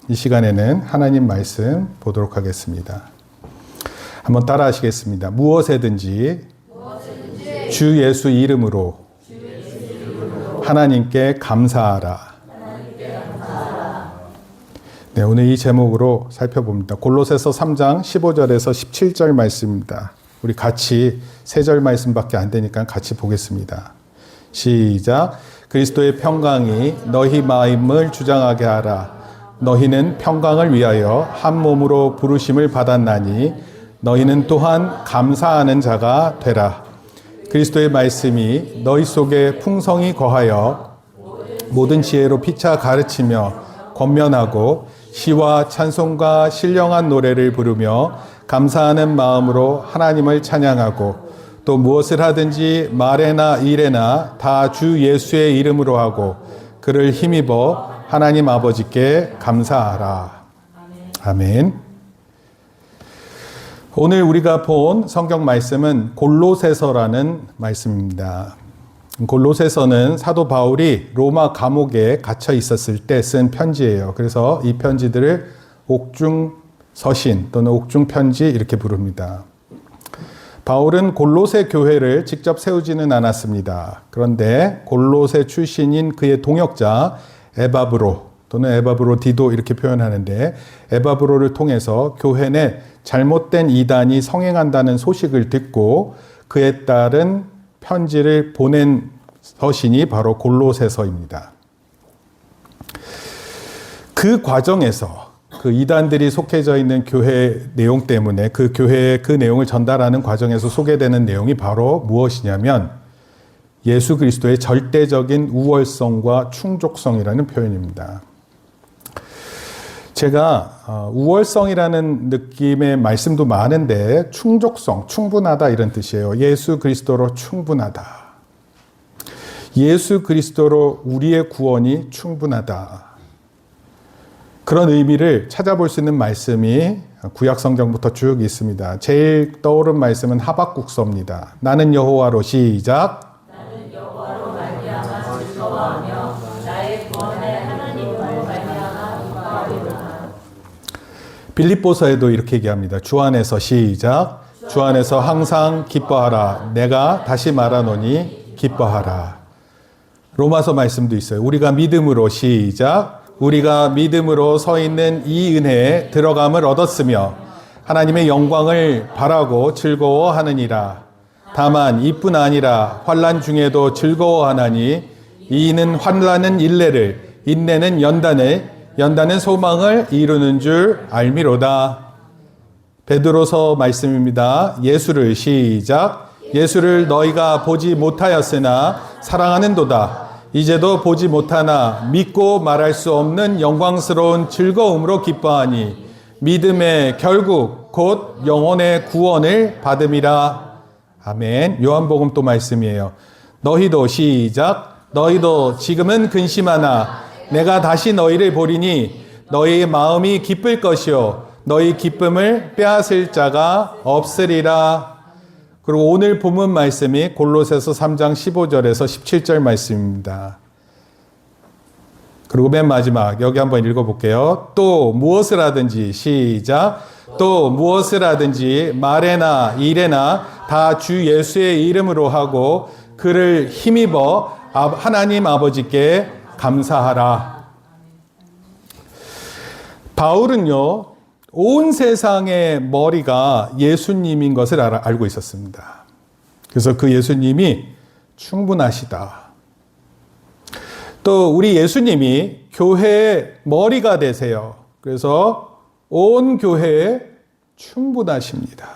이 시간에는 하나님 말씀 보도록 하겠습니다. 한번 따라 하시겠습니다. 무엇에든지 주 예수 이름으로 하나님께 감사하라. 네, 오늘 이 제목으로 살펴봅니다. 골로새서 3장 15절에서 17절 말씀입니다. 우리 같이 3절 말씀밖에 안 되니까 같이 보겠습니다. 시작. 그리스도의 평강이 너희 마음을 주장하게 하라. 너희는 평강을 위하여 한 몸으로 부르심을 받았나니 너희는 또한 감사하는 자가 되라. 그리스도의 말씀이 너희 속에 풍성히 거하여 모든 지혜로 피차 가르치며 권면하고 시와 찬송과 신령한 노래를 부르며 감사하는 마음으로 하나님을 찬양하고 또 무엇을 하든지 말에나 일에나 다 주 예수의 이름으로 하고 그를 힘입어 하나님 아버지께 감사하라. 아멘. 오늘 우리가 본 성경 말씀은 골로새서라는 말씀입니다. 골로새서는 사도 바울이 로마 감옥에 갇혀 있었을 때 쓴 편지예요. 그래서 이 편지들을 옥중서신 또는 옥중편지 이렇게 부릅니다. 바울은 골로새 교회를 직접 세우지는 않았습니다. 그런데 골로새 출신인 그의 동역자 에바브로 또는 에바브로디도 이렇게 표현하는데 에바브로를 통해서 교회 내 잘못된 이단이 성행한다는 소식을 듣고 그에 따른 편지를 보낸 서신이 바로 골로새서입니다. 그 과정에서 그 이단들이 속해져 있는 교회 내용 때문에 그 교회의 그 내용을 전달하는 과정에서 소개되는 내용이 바로 무엇이냐면 예수 그리스도의 절대적인 우월성과 충족성이라는 표현입니다. 제가 우월성이라는 느낌의 말씀도 많은데 충족성, 충분하다 이런 뜻이에요. 예수 그리스도로 충분하다. 예수 그리스도로 우리의 구원이 충분하다. 그런 의미를 찾아볼 수 있는 말씀이 구약 성경부터 쭉 있습니다. 제일 떠오른 말씀은 하박국서입니다. 나는 여호와로 시작. 나는 여호와로 말미암아 즐거워하며 나의 구원의 하나님으로 말미암아 기뻐하리로다. 빌립보서에도 이렇게 얘기합니다. 주 안에서 시작. 주 안에서 항상 기뻐하라. 내가 다시 말하노니 기뻐하라. 로마서 말씀도 있어요. 우리가 믿음으로 시작. 우리가 믿음으로 서 있는 이 은혜에 들어감을 얻었으며 하나님의 영광을 바라고 즐거워하느니라. 다만 이뿐 아니라 환난 중에도 즐거워하나니 이는 환난은 인내를, 인내는 연단을, 연단은 소망을 이루는 줄 알미로다. 베드로서 말씀입니다. 예수를 시작. 예수를 너희가 보지 못하였으나 사랑하는도다. 이제도 보지 못하나 믿고 말할 수 없는 영광스러운 즐거움으로 기뻐하니 믿음의 결국 곧 영혼의 구원을 받음이라. 아멘. 요한복음 또 말씀이에요. 너희도 시작. 너희도 지금은 근심하나 내가 다시 너희를 보리니 너희의 마음이 기쁠 것이요 너희 기쁨을 빼앗을 자가 없으리라. 그리고 오늘 본문 말씀이 골로새서 3장 15절에서 17절 말씀입니다. 그리고 맨 마지막 여기 한번 읽어볼게요. 또 무엇을 하든지 시작. 또 무엇을 하든지 말에나 일에나 다 주 예수의 이름으로 하고 그를 힘입어 하나님 아버지께 감사하라. 바울은요. 온 세상의 머리가 예수님인 것을 알고 있었습니다. 그래서 그 예수님이 충분하시다. 또 우리 예수님이 교회의 머리가 되세요. 그래서 온 교회에 충분하십니다.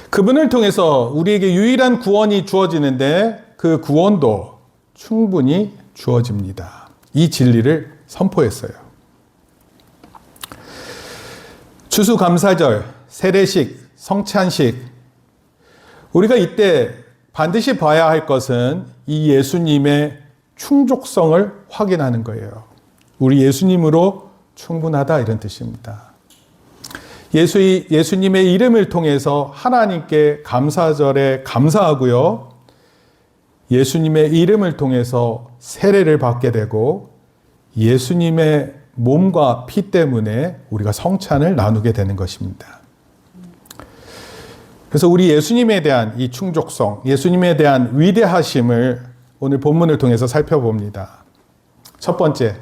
그분을 통해서 우리에게 유일한 구원이 주어지는데 그 구원도 충분히 주어집니다. 이 진리를 선포했어요. 추수감사절, 세례식, 성찬식. 우리가 이때 반드시 봐야 할 것은 이 예수님의 충족성을 확인하는 거예요. 우리 예수님으로 충분하다 이런 뜻입니다. 예수님의 이름을 통해서 하나님께 감사절에 감사하고요. 예수님의 이름을 통해서 세례를 받게 되고 예수님의 몸과 피 때문에 우리가 성찬을 나누게 되는 것입니다. 그래서 우리 예수님에 대한 이 충족성, 예수님에 대한 위대하심을 오늘 본문을 통해서 살펴봅니다. 첫 번째,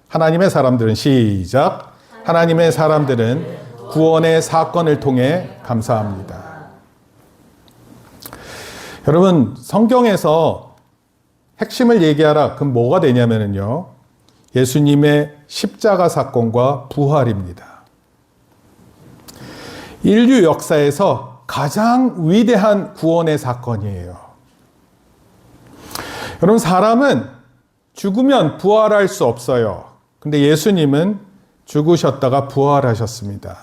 하나님의 사람들은 시작. 하나님의 사람들은 구원의 사건을 통해 감사합니다. 여러분, 성경에서 핵심을 얘기하라. 그럼 뭐가 되냐면요. 예수님의 십자가 사건과 부활입니다. 인류 역사에서 가장 위대한 구원의 사건이에요. 여러분, 사람은 죽으면 부활할 수 없어요. 근데 예수님은 죽으셨다가 부활하셨습니다.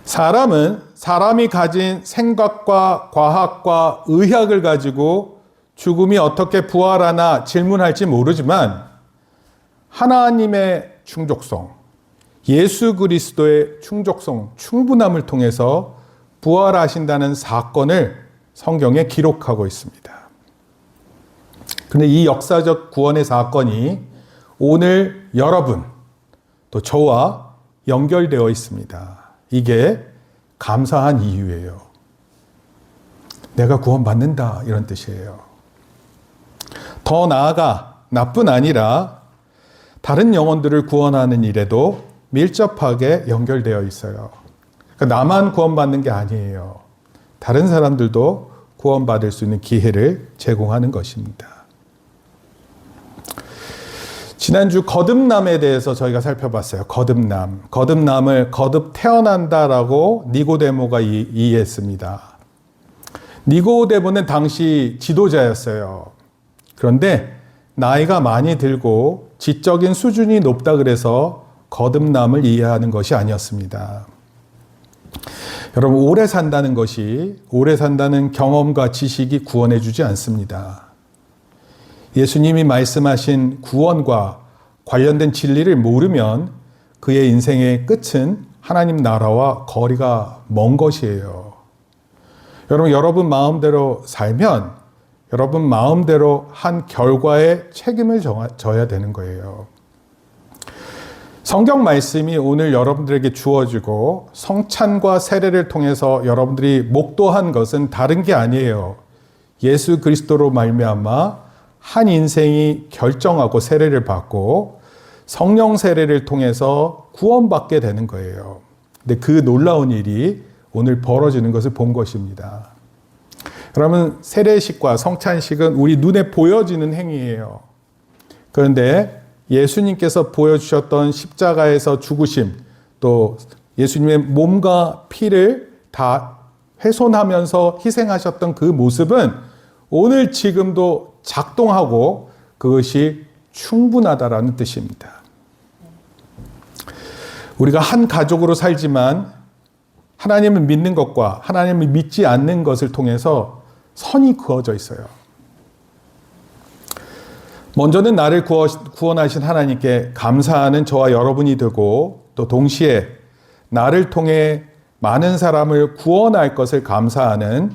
사람은 사람이 가진 생각과 과학과 의학을 가지고 죽음이 어떻게 부활하나 질문할지 모르지만 하나님의 충족성, 예수 그리스도의 충족성, 충분함을 통해서 부활하신다는 사건을 성경에 기록하고 있습니다. 그런데 이 역사적 구원의 사건이 오늘 여러분, 또 저와 연결되어 있습니다. 이게 감사한 이유예요. 내가 구원받는다, 이런 뜻이에요. 더 나아가 나뿐 아니라 다른 영혼들을 구원하는 일에도 밀접하게 연결되어 있어요. 그러니까 나만 구원받는 게 아니에요. 다른 사람들도 구원받을 수 있는 기회를 제공하는 것입니다. 지난주 거듭남에 대해서 저희가 살펴봤어요. 거듭남. 거듭남을 거듭 태어난다라고 니고데모가 이해했습니다. 니고데모는 당시 지도자였어요. 그런데 나이가 많이 들고 지적인 수준이 높다 그래서 거듭남을 이해하는 것이 아니었습니다. 여러분, 오래 산다는 것이, 오래 산다는 경험과 지식이 구원해 주지 않습니다. 예수님이 말씀하신 구원과 관련된 진리를 모르면 그의 인생의 끝은 하나님 나라와 거리가 먼 것이에요. 여러분 마음대로 살면 여러분 마음대로 한 결과에 책임을 져야 되는 거예요. 성경 말씀이 오늘 여러분들에게 주어지고 성찬과 세례를 통해서 여러분들이 목도한 것은 다른 게 아니에요. 예수 그리스도로 말미암아 한 인생이 결정하고 세례를 받고 성령 세례를 통해서 구원받게 되는 거예요. 근데 그 놀라운 일이 오늘 벌어지는 것을 본 것입니다. 여러분, 세례식과 성찬식은 우리 눈에 보여지는 행위예요. 그런데 예수님께서 보여주셨던 십자가에서 죽으심, 또 예수님의 몸과 피를 다 훼손하면서 희생하셨던 그 모습은 오늘 지금도 작동하고 그것이 충분하다라는 뜻입니다. 우리가 한 가족으로 살지만 하나님을 믿는 것과 하나님을 믿지 않는 것을 통해서 선이 그어져 있어요. 먼저는 나를 구원하신 하나님께 감사하는 저와 여러분이 되고, 또 동시에 나를 통해 많은 사람을 구원할 것을 감사하는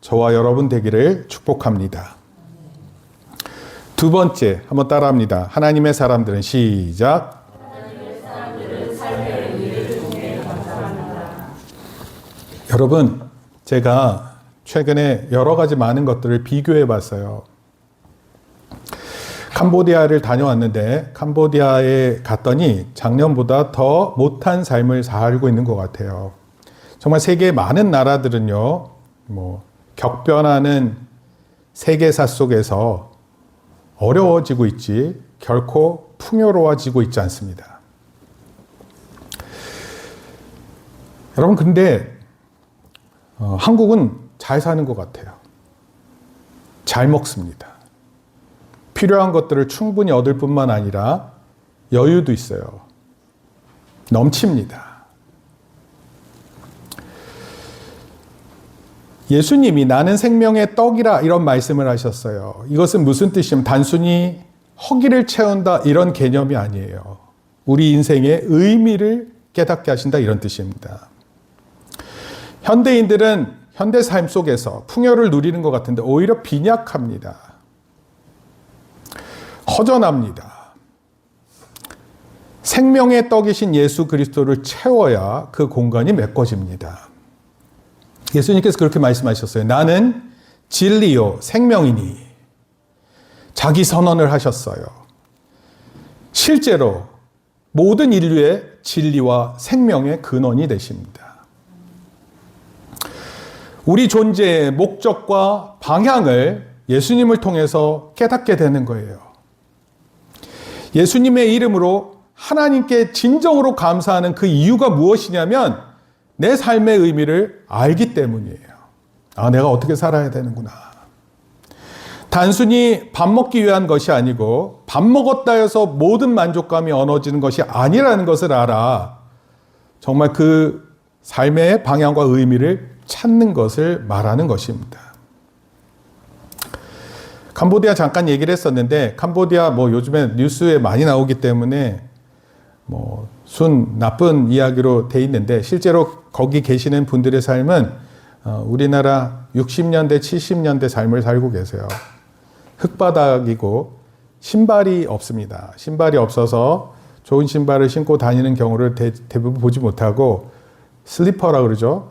저와 여러분 되기를 축복합니다. 두 번째, 한번 따라합니다. 하나님의 사람들은 시작. 하나님의 사람들은 삶의 의미를 통해 감사합니다. 여러분, 제가 최근에 여러 가지 많은 것들을 비교해 봤어요. 캄보디아를 다녀왔는데 캄보디아에 갔더니 작년보다 더 못한 삶을 살고 있는 것 같아요. 정말 세계의 많은 나라들은요, 격변하는 세계사 속에서 어려워지고 있지 결코 풍요로워지고 있지 않습니다. 여러분, 근데 한국은 잘 사는 것 같아요. 잘 먹습니다. 필요한 것들을 충분히 얻을 뿐만 아니라 여유도 있어요. 넘칩니다. 예수님이 나는 생명의 떡이라 이런 말씀을 하셨어요. 이것은 무슨 뜻이냐면 단순히 허기를 채운다 이런 개념이 아니에요. 우리 인생의 의미를 깨닫게 하신다 이런 뜻입니다. 현대인들은 현대 삶 속에서 풍요를 누리는 것 같은데 오히려 빈약합니다. 허전합니다. 생명의 떡이신 예수 그리스도를 채워야 그 공간이 메꿔집니다. 예수님께서 그렇게 말씀하셨어요. 나는 진리요 생명이니. 자기 선언을 하셨어요. 실제로 모든 인류의 진리와 생명의 근원이 되십니다. 우리 존재의 목적과 방향을 예수님을 통해서 깨닫게 되는 거예요. 예수님의 이름으로 하나님께 진정으로 감사하는 그 이유가 무엇이냐면 내 삶의 의미를 알기 때문이에요. 아, 내가 어떻게 살아야 되는구나. 단순히 밥 먹기 위한 것이 아니고 밥 먹었다 해서 모든 만족감이 얻어지는 것이 아니라는 것을 알아. 정말 그 삶의 방향과 의미를 찾는 것을 말하는 것입니다. 캄보디아 잠깐 얘기를 했었는데 캄보디아 요즘에 뉴스에 많이 나오기 때문에 순 나쁜 이야기로 돼 있는데 실제로 거기 계시는 분들의 삶은 우리나라 60년대, 70년대 삶을 살고 계세요. 흙바닥이고 신발이 없습니다. 신발이 없어서 좋은 신발을 신고 다니는 경우를 대부분 보지 못하고 슬리퍼라 그러죠.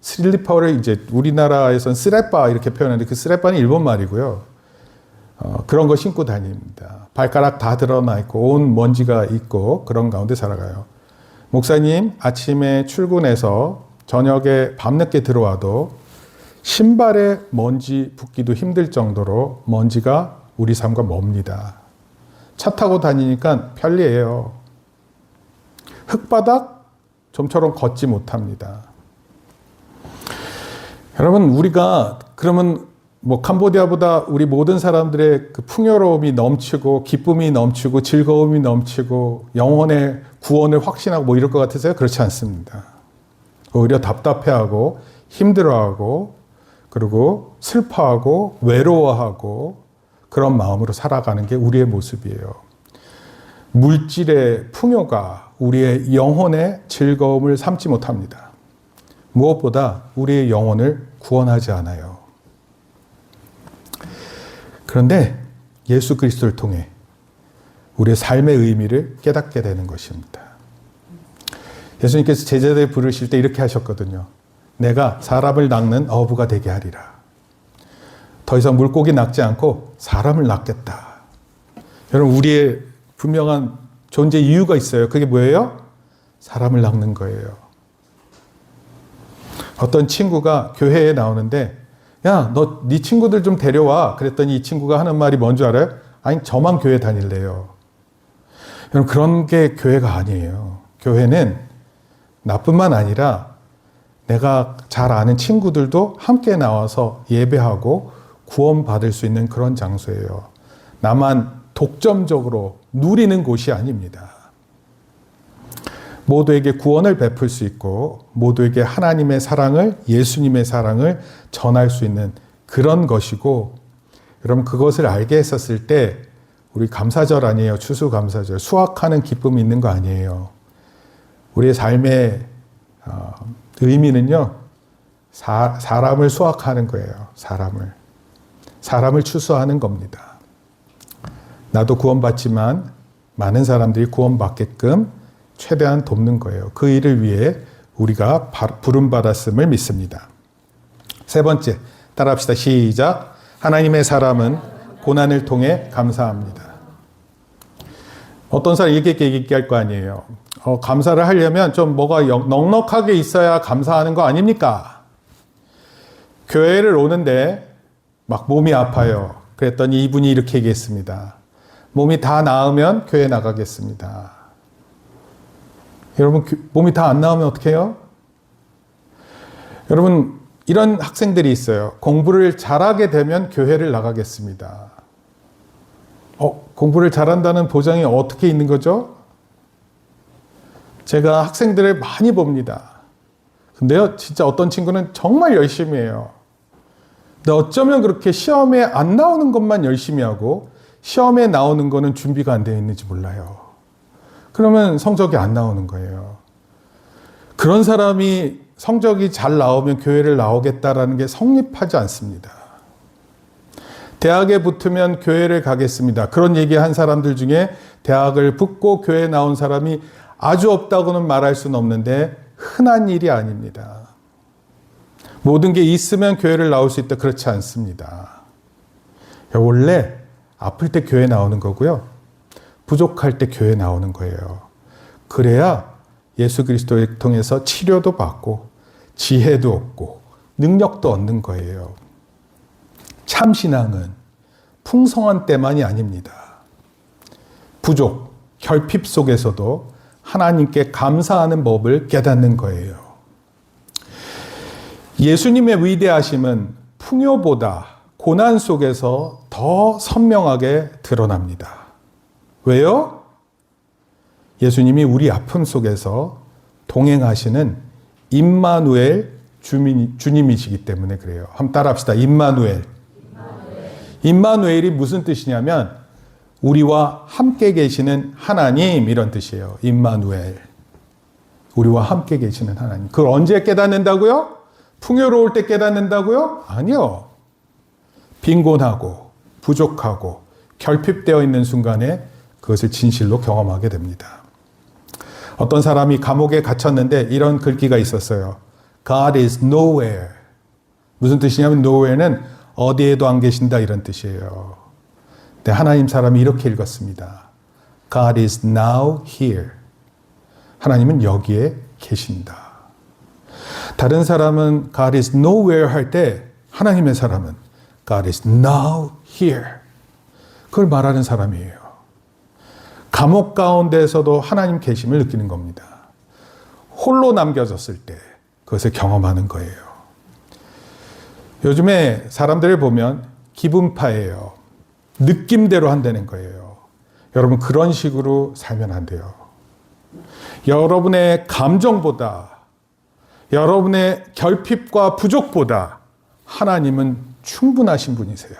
슬리퍼를 이제 우리나라에선 스레빠 이렇게 표현하는데 그 스레빠는 일본 말이고요. 그런 거 신고 다닙니다. 발가락 다 드러나 있고 온 먼지가 있고 그런 가운데 살아가요. 목사님 아침에 출근해서 저녁에 밤늦게 들어와도 신발에 먼지 붓기도 힘들 정도로 먼지가 우리 삶과 멉니다. 차 타고 다니니까 편리해요. 흙바닥 좀처럼 걷지 못합니다. 여러분 우리가 그러면 캄보디아보다 우리 모든 사람들의 그 풍요로움이 넘치고 기쁨이 넘치고 즐거움이 넘치고 영혼의 구원을 확신하고 이럴 것 같으세요? 그렇지 않습니다. 오히려 답답해하고 힘들어하고 그리고 슬퍼하고 외로워하고 그런 마음으로 살아가는 게 우리의 모습이에요. 물질의 풍요가 우리의 영혼의 즐거움을 삼지 못합니다. 무엇보다 우리의 영혼을 구원하지 않아요. 그런데 예수 그리스도를 통해 우리의 삶의 의미를 깨닫게 되는 것입니다. 예수님께서 제자들 부르실 때 이렇게 하셨거든요. 내가 사람을 낚는 어부가 되게 하리라. 더 이상 물고기 낚지 않고 사람을 낚겠다. 여러분 우리의 분명한 존재 이유가 있어요. 그게 뭐예요? 사람을 낚는 거예요. 어떤 친구가 교회에 나오는데 야, 너 네 친구들 좀 데려와. 그랬더니 이 친구가 하는 말이 뭔지 알아요? 아니, 저만 교회 다닐래요. 여러분, 그런 게 교회가 아니에요. 교회는 나뿐만 아니라 내가 잘 아는 친구들도 함께 나와서 예배하고 구원받을 수 있는 그런 장소예요. 나만 독점적으로 누리는 곳이 아닙니다. 모두에게 구원을 베풀 수 있고 모두에게 하나님의 사랑을, 예수님의 사랑을 전할 수 있는 그런 것이고, 여러분 그것을 알게 했었을 때 우리 감사절 아니에요. 추수감사절. 수확하는 기쁨이 있는 거 아니에요. 우리의 삶의 의미는요. 사람을 수확하는 거예요. 사람을 추수하는 겁니다. 나도 구원받지만 많은 사람들이 구원받게끔 최대한 돕는 거예요. 그 일을 위해 우리가 부름받았음을 믿습니다. 세 번째, 따라합시다. 시작. 하나님의 사람은 고난을 통해 감사합니다. 어떤 사람이 이렇게 얘기할 거 아니에요. 감사를 하려면 좀 뭐가 넉넉하게 있어야 감사하는 거 아닙니까? 교회를 오는데 막 몸이 아파요. 그랬더니 이분이 이렇게 얘기했습니다. 몸이 다 나으면 교회 나가겠습니다. 여러분, 몸이 다 안 나오면 어떻게 해요? 여러분, 이런 학생들이 있어요. 공부를 잘하게 되면 교회를 나가겠습니다. 공부를 잘한다는 보장이 어떻게 있는 거죠? 제가 학생들을 많이 봅니다. 근데요, 진짜 어떤 친구는 정말 열심히 해요. 근데 어쩌면 그렇게 시험에 안 나오는 것만 열심히 하고 시험에 나오는 거는 준비가 안 되어 있는지 몰라요. 그러면 성적이 안 나오는 거예요. 그런 사람이 성적이 잘 나오면 교회를 나오겠다라는 게 성립하지 않습니다. 대학에 붙으면 교회를 가겠습니다. 그런 얘기한 사람들 중에 대학을 붙고 교회에 나온 사람이 아주 없다고는 말할 수는 없는데 흔한 일이 아닙니다. 모든 게 있으면 교회를 나올 수 있다, 그렇지 않습니다. 원래 아플 때 교회 나오는 거고요. 부족할 때 교회 나오는 거예요. 그래야 예수 그리스도를 통해서 치료도 받고 지혜도 얻고 능력도 얻는 거예요. 참 신앙은 풍성한 때만이 아닙니다. 부족, 결핍 속에서도 하나님께 감사하는 법을 깨닫는 거예요. 예수님의 위대하심은 풍요보다 고난 속에서 더 선명하게 드러납니다. 왜요? 예수님이 우리 아픔 속에서 동행하시는 임마누엘 주님이시기 때문에 그래요. 한번 따라합시다. 임마누엘. 임마누엘이 무슨 뜻이냐면 우리와 함께 계시는 하나님, 이런 뜻이에요. 임마누엘. 우리와 함께 계시는 하나님. 그걸 언제 깨닫는다고요? 풍요로울 때 깨닫는다고요? 아니요. 빈곤하고 부족하고 결핍되어 있는 순간에 그것을 진실로 경험하게 됩니다. 어떤 사람이 감옥에 갇혔는데 이런 글귀가 있었어요. God is nowhere. 무슨 뜻이냐면 nowhere는 어디에도 안 계신다, 이런 뜻이에요. 근데 하나님 사람이 이렇게 읽었습니다. God is now here. 하나님은 여기에 계신다. 다른 사람은 God is nowhere 할 때 하나님의 사람은 God is now here. 그걸 말하는 사람이에요. 감옥 가운데에서도 하나님 계심을 느끼는 겁니다. 홀로 남겨졌을 때 그것을 경험하는 거예요. 요즘에 사람들을 보면 기분파예요. 느낌대로 한다는 거예요. 여러분, 그런 식으로 살면 안 돼요. 여러분의 감정보다, 여러분의 결핍과 부족보다 하나님은 충분하신 분이세요.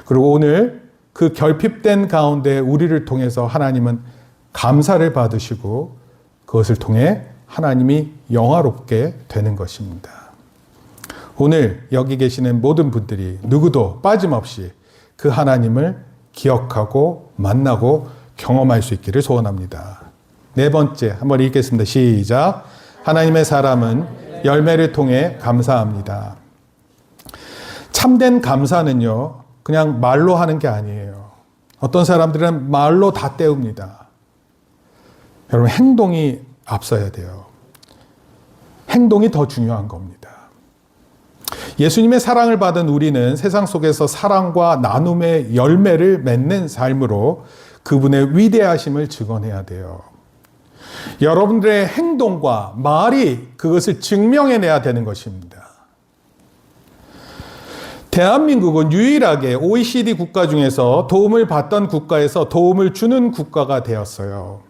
그리고 오늘 그 결핍된 가운데 우리를 통해서 하나님은 감사를 받으시고 그것을 통해 하나님이 영화롭게 되는 것입니다. 오늘 여기 계시는 모든 분들이 누구도 빠짐없이 그 하나님을 기억하고 만나고 경험할 수 있기를 소원합니다. 네 번째, 한번 읽겠습니다. 시작. 하나님의 사람은 열매를 통해 감사합니다. 참된 감사는요, 그냥 말로 하는 게 아니에요. 어떤 사람들은 말로 다 때웁니다. 여러분, 행동이 앞서야 돼요. 행동이 더 중요한 겁니다. 예수님의 사랑을 받은 우리는 세상 속에서 사랑과 나눔의 열매를 맺는 삶으로 그분의 위대하심을 증언해야 돼요. 여러분들의 행동과 말이 그것을 증명해내야 되는 것입니다. 대한민국은 유일하게 OECD 국가 중에서 도움을 받던 국가에서 도움을 주는 국가가 되었어요.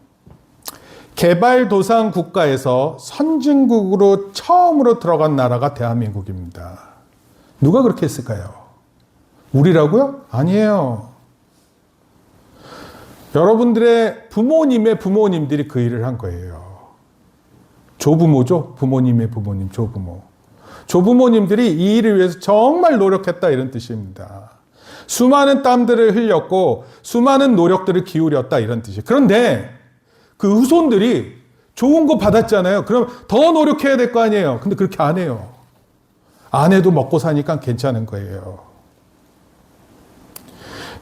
개발도상 국가에서 선진국으로 처음으로 들어간 나라가 대한민국입니다. 누가 그렇게 했을까요? 우리라고요? 아니에요. 여러분들의 부모님의 부모님들이 그 일을 한 거예요. 조부모죠? 부모님의 부모님, 조부모. 조부모님들이 이 일을 위해서 정말 노력했다, 이런 뜻입니다. 수많은 땀들을 흘렸고 수많은 노력들을 기울였다, 이런 뜻이에요. 그런데 그 후손들이 좋은 거 받았잖아요. 그럼 더 노력해야 될 거 아니에요. 근데 그렇게 안 해요. 안 해도 먹고 사니까 괜찮은 거예요.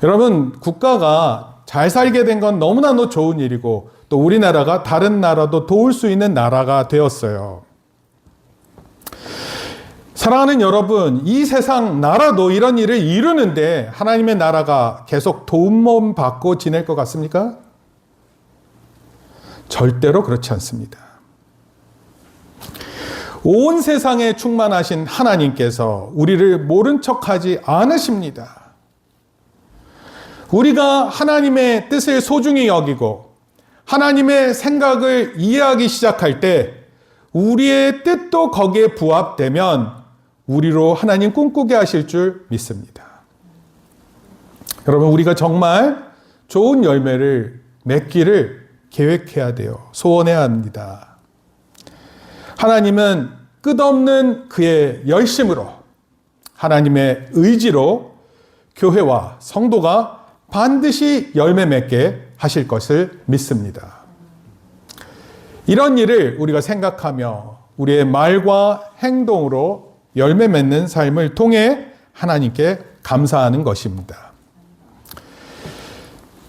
여러분, 국가가 잘 살게 된 건 너무나도 좋은 일이고 또 우리나라가 다른 나라도 도울 수 있는 나라가 되었어요. 사랑하는 여러분, 이 세상 나라도 이런 일을 이루는데 하나님의 나라가 계속 도움 받고 지낼 것 같습니까? 절대로 그렇지 않습니다. 온 세상에 충만하신 하나님께서 우리를 모른 척하지 않으십니다. 우리가 하나님의 뜻을 소중히 여기고 하나님의 생각을 이해하기 시작할 때 우리의 뜻도 거기에 부합되면 우리로 하나님 꿈꾸게 하실 줄 믿습니다. 여러분, 우리가 정말 좋은 열매를 맺기를 계획해야 돼요. 소원해야 합니다. 하나님은 끝없는 그의 열심으로, 하나님의 의지로 교회와 성도가 반드시 열매 맺게 하실 것을 믿습니다. 이런 일을 우리가 생각하며 우리의 말과 행동으로 열매 맺는 삶을 통해 하나님께 감사하는 것입니다.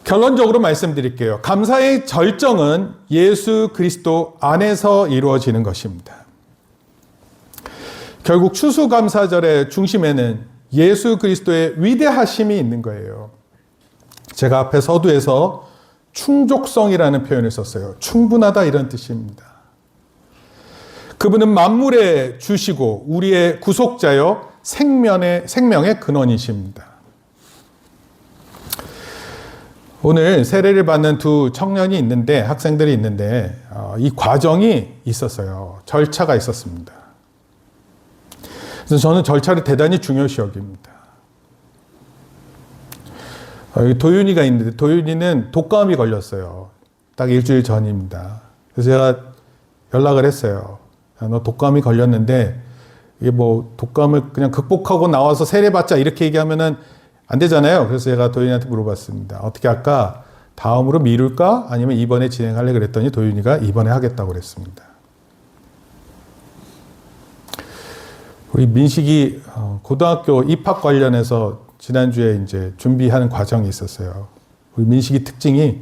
결론적으로 말씀드릴게요. 감사의 절정은 예수 그리스도 안에서 이루어지는 것입니다. 결국 추수감사절의 중심에는 예수 그리스도의 위대하심이 있는 거예요. 제가 앞에 서두에서 충족성이라는 표현을 썼어요. 충분하다 이런 뜻입니다. 그분은 만물에 주시고 우리의 구속자여 생명의 근원이십니다. 오늘 세례를 받는 두 청년이 있는데, 학생들이 있는데 이 과정이 있었어요. 절차가 있었습니다. 그래서 저는 절차를 대단히 중요시 여깁니다. 도윤이가 있는데 도윤이는 독감이 걸렸어요. 딱 일주일 전입니다. 그래서 제가 연락을 했어요. 너 독감이 걸렸는데 이게 뭐 독감을 그냥 극복하고 나와서 세례받자 이렇게 얘기하면은 안 되잖아요. 그래서 제가 도윤이한테 물어봤습니다. 어떻게 할까? 다음으로 미룰까? 아니면 이번에 진행할래? 그랬더니 도윤이가 이번에 하겠다고 그랬습니다. 우리 민식이 고등학교 입학 관련해서 지난주에 이제 준비하는 과정이 있었어요. 우리 민식이 특징이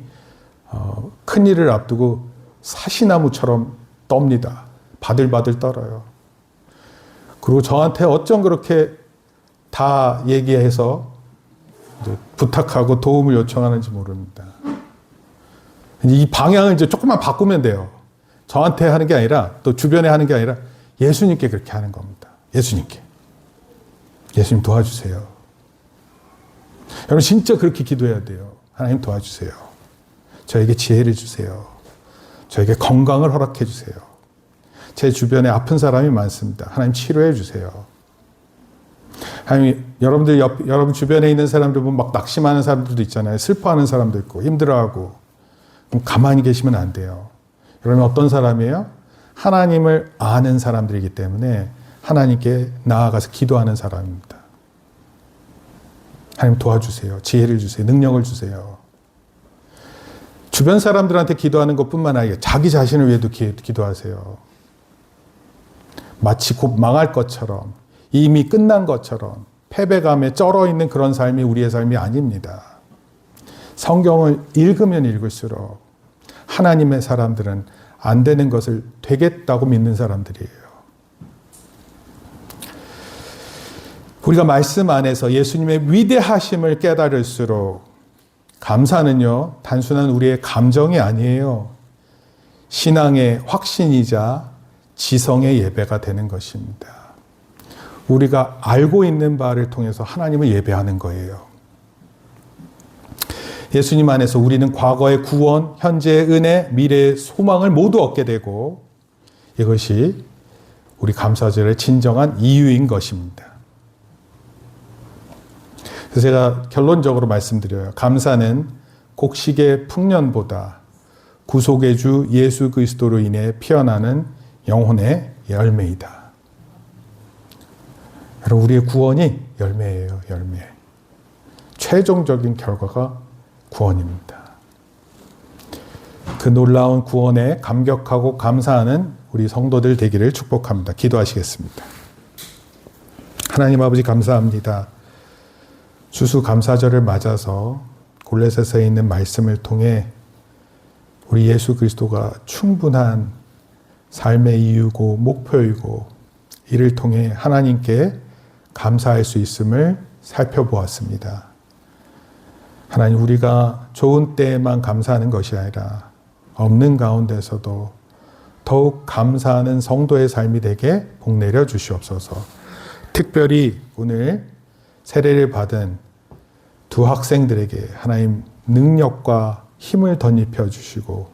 큰 일을 앞두고 사시나무처럼 떱니다. 바들바들 떨어요. 그리고 저한테 어쩜 그렇게 다 얘기해서 이제 부탁하고 도움을 요청하는지 모릅니다. 이 방향을 이제 조금만 바꾸면 돼요. 저한테 하는 게 아니라 또 주변에 하는 게 아니라 예수님께 그렇게 하는 겁니다. 예수님께. 예수님 도와주세요. 여러분 진짜 그렇게 기도해야 돼요. 하나님 도와주세요. 저에게 지혜를 주세요. 저에게 건강을 허락해 주세요. 제 주변에 아픈 사람이 많습니다. 하나님 치료해 주세요. 하나님, 여러분 주변에 있는 사람들 보면 막 낙심하는 사람들도 있잖아요. 슬퍼하는 사람도 있고 힘들어하고. 그럼 가만히 계시면 안 돼요. 여러분 어떤 사람이에요? 하나님을 아는 사람들이기 때문에 하나님께 나아가서 기도하는 사람입니다. 하나님 도와주세요. 지혜를 주세요. 능력을 주세요. 주변 사람들한테 기도하는 것뿐만 아니라 자기 자신을 위해도 기도하세요. 마치 곧 망할 것처럼 이미 끝난 것처럼 패배감에 쩔어 있는 그런 삶이 우리의 삶이 아닙니다. 성경을 읽으면 읽을수록 하나님의 사람들은 안 되는 것을 되겠다고 믿는 사람들이에요. 우리가 말씀 안에서 예수님의 위대하심을 깨달을수록 감사는요, 단순한 우리의 감정이 아니에요. 신앙의 확신이자 지성의 예배가 되는 것입니다. 우리가 알고 있는 바를 통해서 하나님을 예배하는 거예요. 예수님 안에서 우리는 과거의 구원, 현재의 은혜, 미래의 소망을 모두 얻게 되고 이것이 우리 감사절의 진정한 이유인 것입니다. 그래서 제가 결론적으로 말씀드려요. 감사는 곡식의 풍년보다 구속의 주 예수 그리스도로 인해 피어나는 영혼의 열매이다. 여러분 우리의 구원이 열매예요. 열매. 최종적인 결과가 구원입니다. 그 놀라운 구원에 감격하고 감사하는 우리 성도들 되기를 축복합니다. 기도하시겠습니다. 하나님 아버지 감사합니다. 추수감사절을 맞아서 골로새서에 있는 말씀을 통해 우리 예수 그리스도가 충분한 삶의 이유고 목표이고 이를 통해 하나님께 감사할 수 있음을 살펴보았습니다. 하나님 우리가 좋은 때에만 감사하는 것이 아니라 없는 가운데서도 더욱 감사하는 성도의 삶이 되게 복내려 주시옵소서. 특별히 오늘 세례를 받은 두 학생들에게 하나님 능력과 힘을 덧입혀 주시고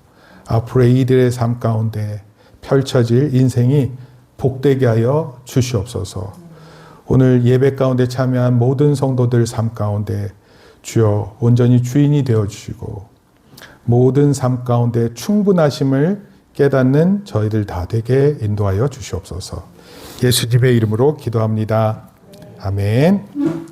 앞으로의 이들의 삶 가운데 펼쳐질 인생이 복되게 하여 주시옵소서. 오늘 예배 가운데 참여한 모든 성도들 삶 가운데 주여 온전히 주인이 되어주시고 모든 삶 가운데 충분하심을 깨닫는 저희들 다 되게 인도하여 주시옵소서. 예수님의 이름으로 기도합니다. 아멘.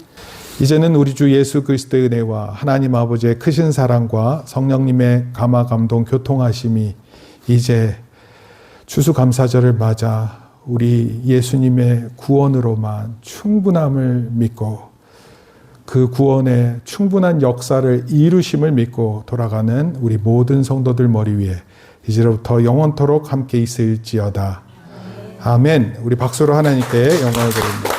이제는 우리 주 예수 그리스도의 은혜와 하나님 아버지의 크신 사랑과 성령님의 감화 감동 교통하심이 이제 추수감사절을 맞아 우리 예수님의 구원으로만 충분함을 믿고 그 구원의 충분한 역사를 이루심을 믿고 돌아가는 우리 모든 성도들 머리 위에 이제로부터 영원토록 함께 있을지어다. 아멘. 우리 박수로 하나님께 영광을 드립니다.